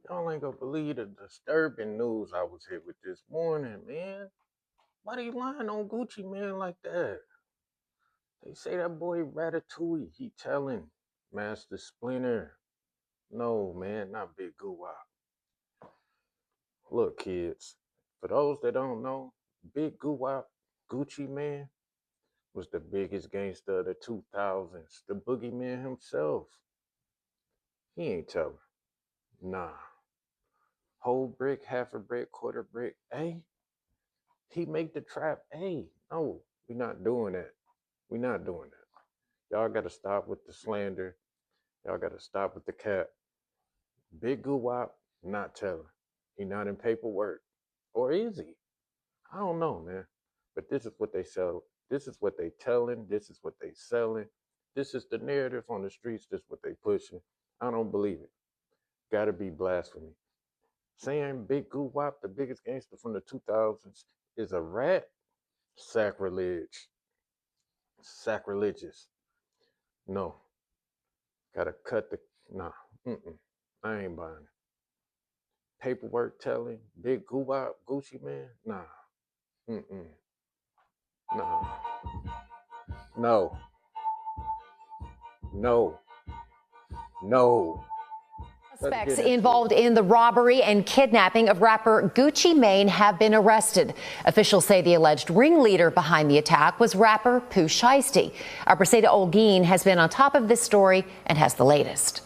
Y'all ain't gonna believe the disturbing news I was hit with this morning, man. Why they lying on Gucci man like that? They say that boy Ratatouille, he telling Master Splinter. No, man, not Big Goo Wop. Look, kids, for those that don't know, Big Goo Wop, Gucci man, was the biggest gangster of the 2000s, the boogeyman himself. He ain't telling. Nah. Whole brick, half a brick, quarter brick. Hey, he make the trap. Hey, no, we not doing that. We not doing that. Y'all gotta stop with the slander. Y'all gotta stop with the cap. Big Goo Wop, not telling. He not in paperwork. Or is he? I don't know, man. But this is what they sell. This is what they telling. This is what they selling. This is the narrative on the streets. This is what they pushing. I don't believe it. Gotta be blasphemy. Saying Big Goo Wop, the biggest gangster from the 2000s, is a rat? Sacrilege. Sacrilegious. No. Gotta cut the. Nah. Mm-mm. I ain't buying it. Paperwork telling, Big Goo Wop, Gucci man? Nah. Mm-mm. Nah. No. No. No. Suspects involved in the robbery and kidnapping of rapper Gucci Mane have been arrested. Officials say the alleged ringleader behind the attack was rapper Pooh Shiesty. Our Preseda Olguin has been on top of this story and has the latest.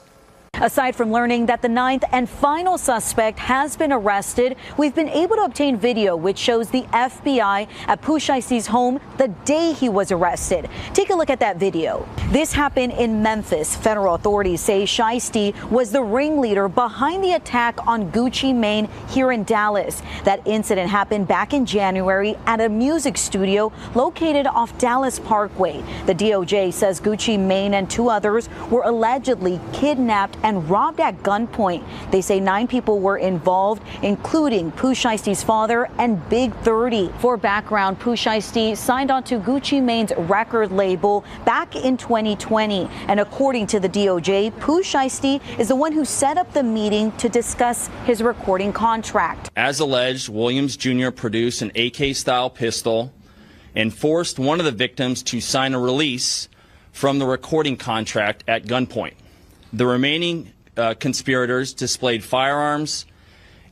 Aside from learning that the ninth and final suspect has been arrested, we've been able to obtain video which shows the FBI at Pooh Shiesty's home the day he was arrested. Take a look at that video. This happened in Memphis. Federal authorities say Shiesty was the ringleader behind the attack on Gucci Mane here in Dallas. That incident happened back in January at a music studio located off Dallas Parkway. The DOJ says Gucci Mane and two others were allegedly kidnapped and robbed at gunpoint. They say 9 people were involved, including Pooh Shiesty's father and Big 30. For background, Pooh Shiesty signed on to Gucci Mane's record label back in 2020. And according to the DOJ, Pooh Shiesty is the one who set up the meeting to discuss his recording contract. As alleged, Williams Jr. produced an AK-style pistol and forced one of the victims to sign a release from the recording contract at gunpoint. The remaining conspirators displayed firearms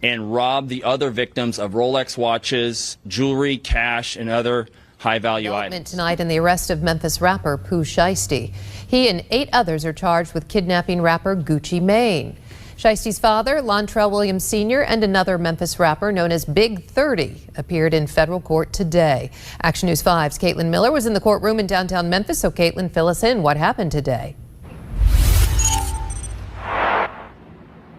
and robbed the other victims of Rolex watches, jewelry, cash, and other high-value items. Tonight in the arrest of Memphis rapper Pooh Shiesty. He and 8 others are charged with kidnapping rapper Gucci Mane. Shiesty's father, Lontrell Williams Sr., and another Memphis rapper known as Big 30 appeared in federal court today. Action News 5's Caitlin Miller was in the courtroom in downtown Memphis. So Caitlin, fill us in. What happened today?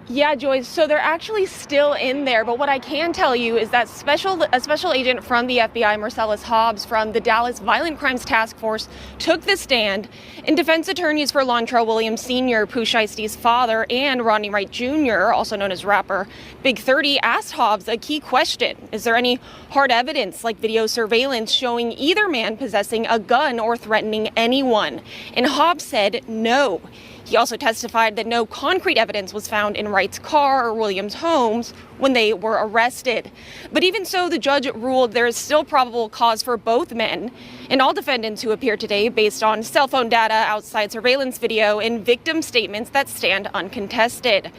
Yeah, Joyce, so they're actually still in there, but what I can tell you is that a special agent from the FBI, Marcellus Hobbs, from the Dallas Violent Crimes Task Force, took the stand, and defense attorneys for Lontrell Williams Sr., Pooh Shiesty's father, and Rodney Wright Jr., also known as rapper Big 30, asked Hobbs a key question. Is there any hard evidence, like video surveillance, showing either man possessing a gun or threatening anyone? And Hobbs said no. He also testified that no concrete evidence was found in Wright's car or Williams' homes when they were arrested. But even so, the judge ruled there is still probable cause for both men and all defendants who appeared today based on cell phone data, outside surveillance video, and victim statements that stand uncontested.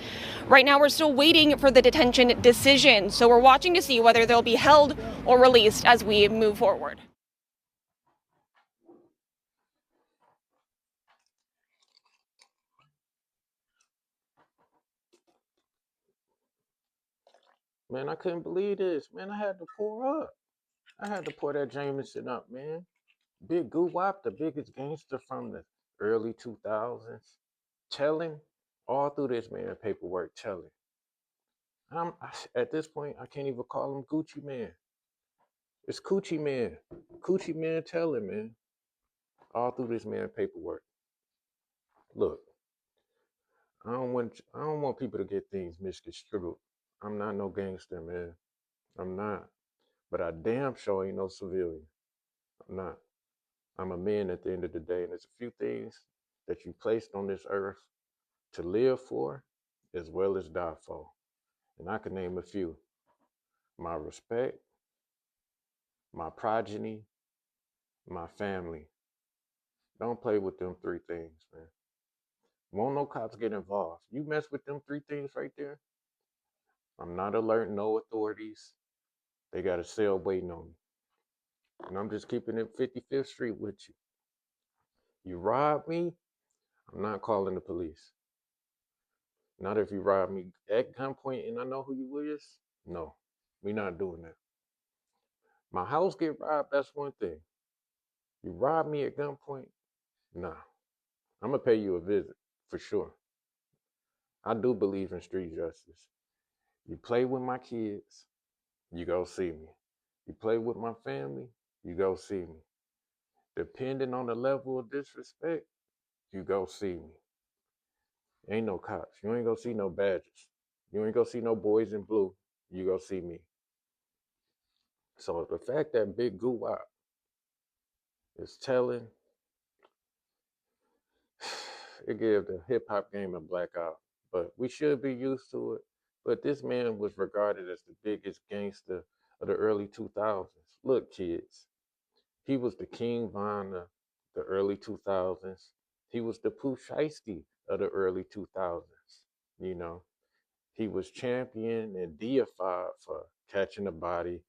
Right now, we're still waiting for the detention decision, so we're watching to see whether they'll be held or released as we move forward. Man, I couldn't believe this. Man, I had to pour up. I had to pour that Jameson up, man. Big Goo Wop, the biggest gangster from the early 2000s. Telling all through this, man, paperwork telling. At this point, I can't even call him Gucci Man. It's Coochie Man. Coochie Man telling, man. All through this, man, paperwork. Look, I don't want people to get things misconstrued. I'm not no gangster, man. I'm not. But I damn sure ain't no civilian. I'm not. I'm a man at the end of the day, and there's a few things that you placed on this earth to live for as well as die for. And I can name a few. My respect, my progeny, my family. Don't play with them three things, man. Won't no cops get involved. You mess with them three things right there, I'm not alerting no authorities. They got a cell waiting on me. And I'm just keeping it 55th Street with you. You rob me, I'm not calling the police. Not if you rob me at gunpoint and I know who you is. No, we not doing that. My house get robbed, that's one thing. You rob me at gunpoint, nah. I'm gonna pay you a visit for sure. I do believe in street justice. You play with my kids, you go see me. You play with my family, you go see me. Depending on the level of disrespect, you go see me. Ain't no cops. You ain't gonna see no badges. You ain't gonna see no boys in blue. You go see me. So the fact that Big Goo Wop is telling, it gave the hip hop game a blackout. But we should be used to it. But this man was regarded as the biggest gangster of the early 2000s. Look, kids, he was the King Von of the early 2000s. He was the Pooh Shiesty of the early 2000s. You know, he was championed and deified for catching a body.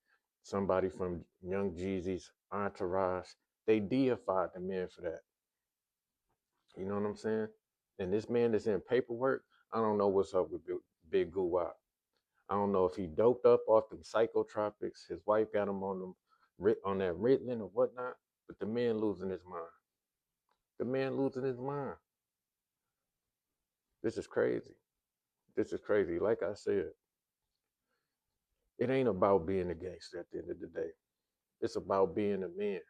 Somebody from Young Jeezy's entourage, they deified the man for that. You know what I'm saying? And this man is in paperwork. I don't know what's up with Big Goo Wop. I don't know if he doped up off them psychotropics. His wife got him on that Ritalin or whatnot. But the man losing his mind. The man losing his mind. This is crazy. This is crazy. Like I said, it ain't about being a gangster at the end of the day. It's about being a man.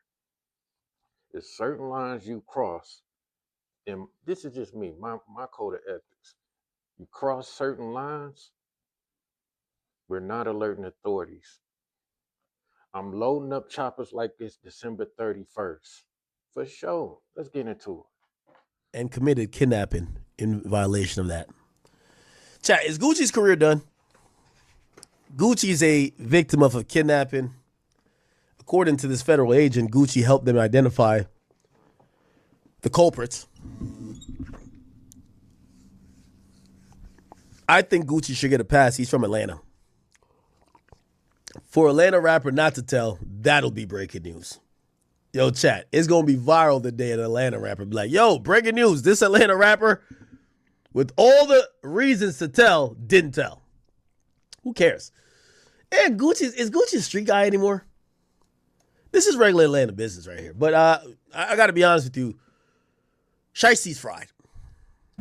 There's certain lines you cross, and this is just me, my code of ethics. You cross certain lines, we're not alerting authorities. I'm loading up choppers like this December 31st. For sure. Let's get into it. And committed kidnapping in violation of that. Chat, is Gucci's career done? Gucci is a victim of a kidnapping. According to this federal agent, Gucci helped them identify the culprits. I think Gucci should get a pass. He's from Atlanta. For Atlanta rapper not to tell, that'll be breaking news. Yo, chat, it's going to be viral the day an Atlanta rapper be like, yo, breaking news, this Atlanta rapper, with all the reasons to tell, didn't tell. Who cares? And is Gucci a street guy anymore? This is regular Atlanta business right here. But I got to be honest with you, Shiesty's fried.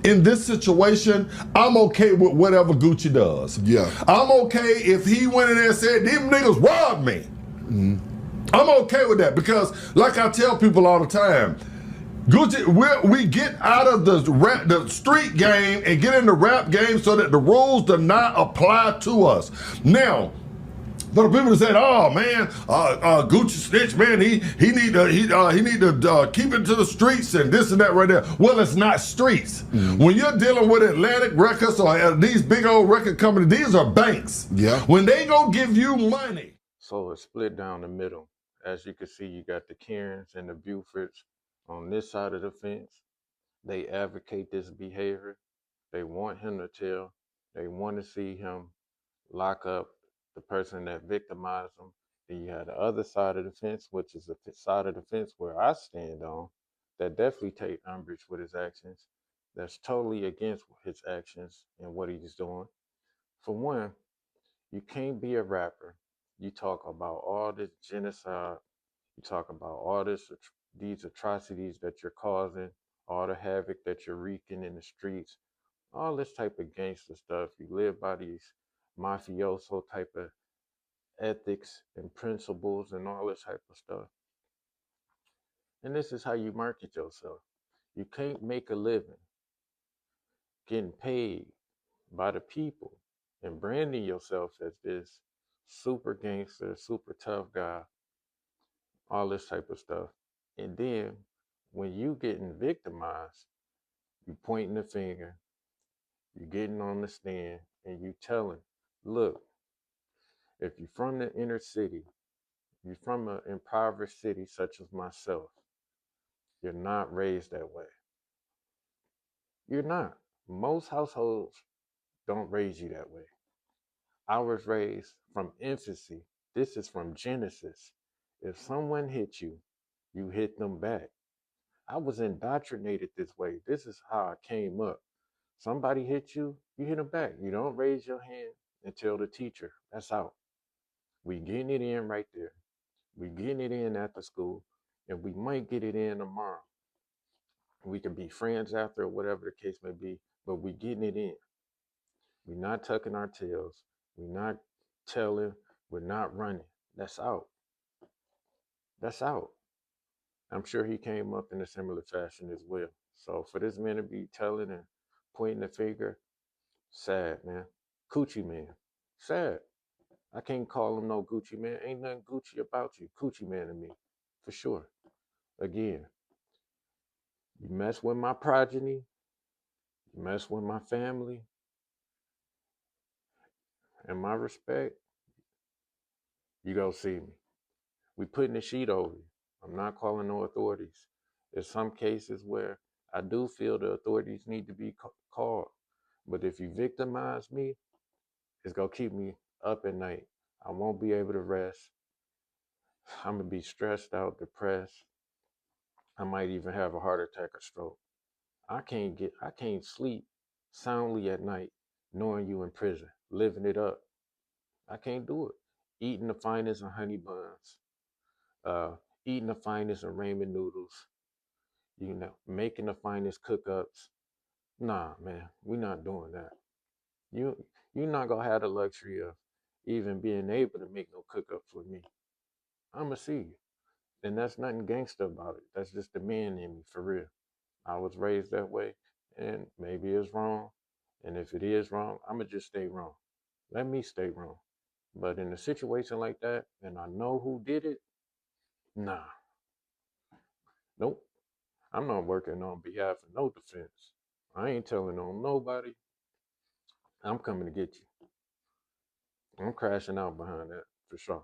In this situation, I'm okay with whatever Gucci does. Yeah. I'm okay if he went in there and said, them niggas robbed me. Mm-hmm. I'm okay with that because, like I tell people all the time, Gucci, we get out of the street game and get in the rap game so that the rules do not apply to us. Now, for the people that said, "Oh man, Gucci snitch, man, he need to keep it to the streets and this and that right there." Well, it's not streets. Mm-hmm. When you're dealing with Atlantic Records or these big old record companies, these are banks. Yeah. When they go give you money, so it's split down the middle. As you can see, you got the Karens and the Bufords on this side of the fence. They advocate this behavior. They want him to tell. They want to see him lock up the person that victimized them. Then you have the other side of the fence, which is the side of the fence where I stand on, that definitely take umbrage with his actions. That's totally against his actions and what he's doing. For one, you can't be a rapper. You talk about all this genocide. You talk about all these atrocities that you're causing, all the havoc that you're wreaking in the streets, all this type of gangster stuff. You live by these mafioso type of ethics and principles and all this type of stuff. And this is how you market yourself. You can't make a living getting paid by the people and branding yourself as this super gangster, super tough guy, all this type of stuff. And then when you getting victimized, you pointing the finger, you getting on the stand, and you telling Look, if you're from the inner city, you're from an impoverished city such as myself, you're not raised that way. You're not. Most households don't raise you that way. I was raised from infancy. This is from Genesis. If someone hit you, you hit them back. I was indoctrinated this way. This is how I came up. Somebody hit you, you hit them back. You don't raise your hand and tell the teacher. That's out. We getting it in right there. We getting it in at the school, and we might get it in tomorrow. We can be friends after, or whatever the case may be, but we getting it in. We're not tucking our tails. We're not telling. We're not running. That's out. That's out. I'm sure he came up in a similar fashion as well. So for this man to be telling and pointing the finger, sad, man. Coochie man. Sad. I can't call him no Gucci man. Ain't nothing Gucci about you. Coochie man to me. For sure. Again, you mess with my progeny, you mess with my family, and my respect, you go see me. We putting a sheet over you. I'm not calling no authorities. There's some cases where I do feel the authorities need to be called. But if you victimize me, it's going to keep me up at night. I won't be able to rest. I'm going to be stressed out, depressed. I might even have a heart attack or stroke. I can't sleep soundly at night knowing you in prison, living it up. I can't do it. Eating the finest of honey buns, eating the finest of ramen noodles, making the finest cook-ups. Nah, man, we're not doing that. You're not gonna have the luxury of even being able to make no cook-ups with me. I'ma see you. And that's nothing gangster about it. That's just the man in me, for real. I was raised that way, and maybe it's wrong. And if it is wrong, I'ma just stay wrong. Let me stay wrong. But in a situation like that, and I know who did it, nah. Nope. I'm not working on behalf of no defense. I ain't telling on nobody. I'm coming to get you. I'm crashing out behind that, for sure.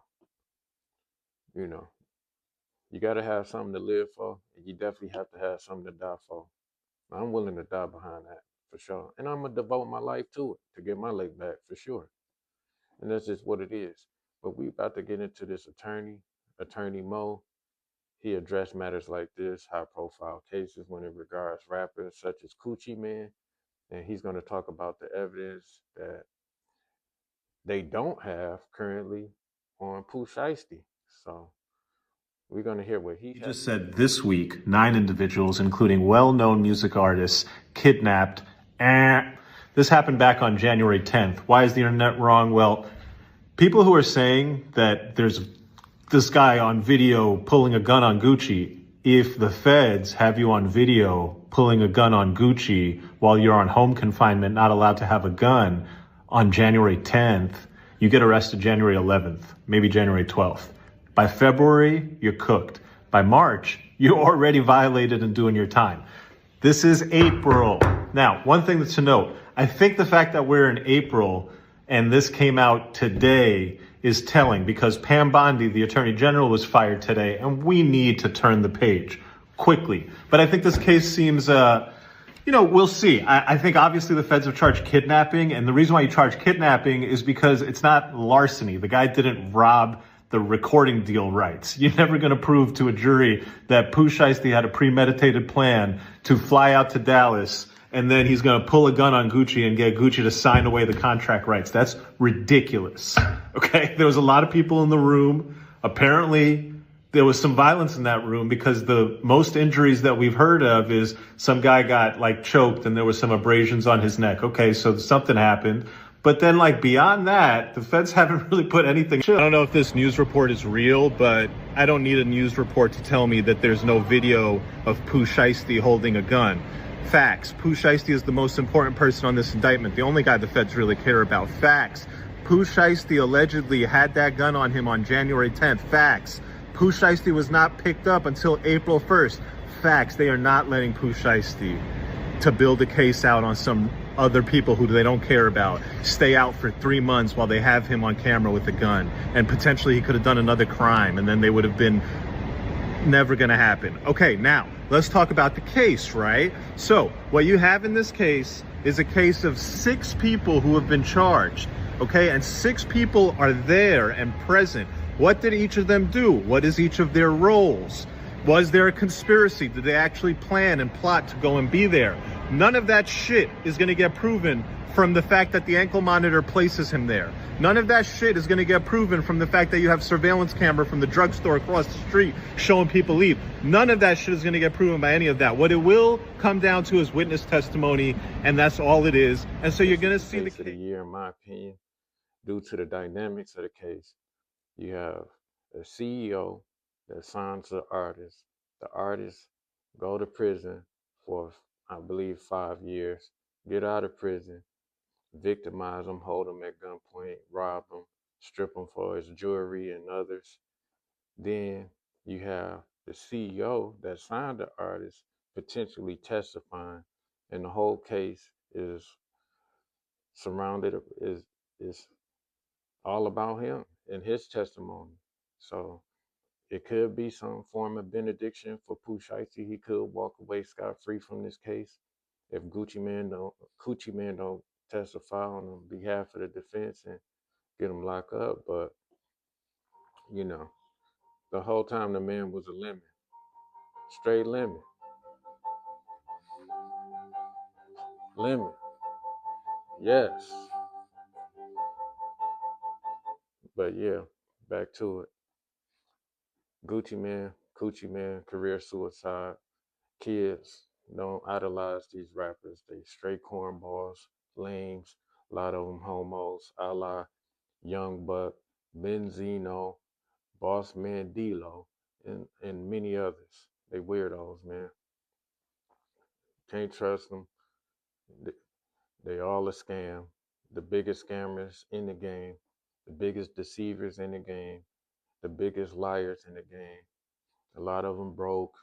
You got to have something to live for, and you definitely have to have something to die for. I'm willing to die behind that, for sure. And I'm going to devote my life to it, to get my leg back, for sure. And that's just what it is. But we about to get into this Attorney Mo. He addressed matters like this, high-profile cases when it regards rappers such as Coochie Man. And he's going to talk about the evidence that they don't have currently on Pooh Shiesty. So we're going to hear what he just said. This week, 9 individuals, including well-known music artists, kidnapped. This happened back on January 10th. Why is the internet wrong? Well, people who are saying that there's this guy on video pulling a gun on Gucci, if the feds have you on video pulling a gun on Gucci while you're on home confinement, not allowed to have a gun, on January 10th, you get arrested January 11th, maybe January 12th. By February, you're cooked. By March, you're already violated and doing your time. This is April. Now, one thing to note, I think the fact that we're in April and this came out today is telling, because Pam Bondi, the Attorney General, was fired today, and we need to turn the page quickly. But I think this case seems, we'll see. I think obviously the feds have charged kidnapping, and the reason why you charge kidnapping is because it's not larceny. The guy didn't rob the recording deal rights. You're never going to prove to a jury that Pooh Shiesty had a premeditated plan to fly out to Dallas and then he's going to pull a gun on Gucci and get Gucci to sign away the contract rights. That's ridiculous. Okay? There was a lot of people in the room. Apparently, there was some violence in that room because the most injuries that we've heard of is some guy got choked and there was some abrasions on his neck. Okay, so something happened. But then beyond that, the feds haven't really put anything. I don't know if this news report is real, but I don't need a news report to tell me that there's no video of Pooh Shiesty holding a gun. Facts. Pooh Shiesty is the most important person on this indictment. The only guy the feds really care about. Facts. Pooh Shiesty allegedly had that gun on him on January 10th. Facts. Pooh Shiesty was not picked up until April 1st. Facts. They are not letting Pooh Shiesty to build a case out on some other people who they don't care about stay out for 3 months while they have him on camera with a gun, and potentially he could have done another crime, and then they would have been never gonna happen. Okay, now let's talk about the case, right? So what you have in this case is a case of 6 people who have been charged, okay? And 6 people are there and present. What did each of them do? What is each of their roles? Was there a conspiracy? Did they actually plan and plot to go and be there? None of that shit is going to get proven from the fact that the ankle monitor places him there. None of that shit is going to get proven from the fact that you have surveillance camera from the drugstore across the street showing people leave. None of that shit is going to get proven by any of that. What it will come down to is witness testimony, and that's all it is. And so you're going to see the case of the year, in my opinion, due to the dynamics of the case. You have a CEO that signs the artist. The artists go to prison for, I believe, 5 years, get out of prison, victimize him, hold him at gunpoint, rob him, strip him for his jewelry and others. Then you have the CEO that signed the artist potentially testifying, and the whole case is surrounded, is all about him and his testimony. So it could be some form of benediction for Pooh Shiesty. He could walk away scot-free from this case if Coochie Man don't testify on behalf of the defense and get him locked up. But you know, the whole time the man was a lemon, straight lemon, lemon. Yes, but yeah, back to it. Coochie Man, career suicide. Kids don't idolize these rappers. They straight cornballs, lames, a lot of them homos, a la Young Buck, Benzino, Boss Man D-Lo, and many others. They weirdos, man. Can't trust them. They all a scam. The biggest scammers in the game, the biggest deceivers in the game, the biggest liars in the game. A lot of them broke.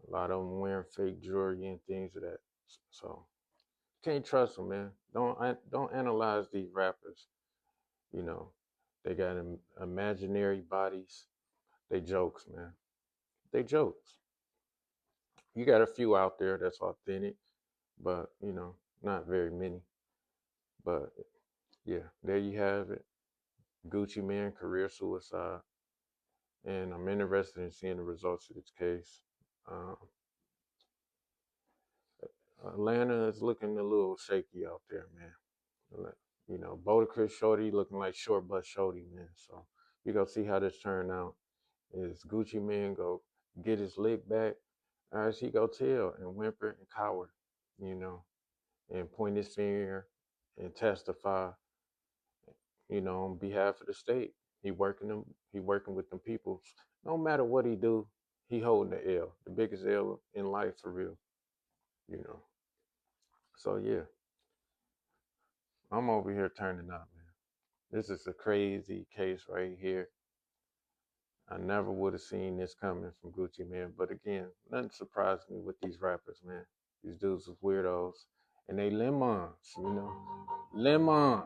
A lot of them wearing fake jewelry and things of that. So can't trust them, man. Don't analyze these rappers. You know, they got imaginary bodies. They jokes, man. They jokes. You got a few out there that's authentic, but not very many. But yeah, there you have it. Gucci Man, career suicide, and I'm interested in seeing the results of this case. Um, Atlanta is looking a little shaky out there, man. Boda Shorty looking like short butt Shorty, man. So we gonna see how this turn out. Is Gucci Man go get his lick back, or is he go tell and whimper and cower, and point his finger and testify, on behalf of the state? He working with them peoples. No matter what he do, he holding the L, the biggest L in life for real, you know. So yeah, I'm over here turning up, man. This is a crazy case right here. I never would have seen this coming from Gucci Man. But again, nothing surprised me with these rappers, man. These dudes are weirdos. And they lemons, lemons.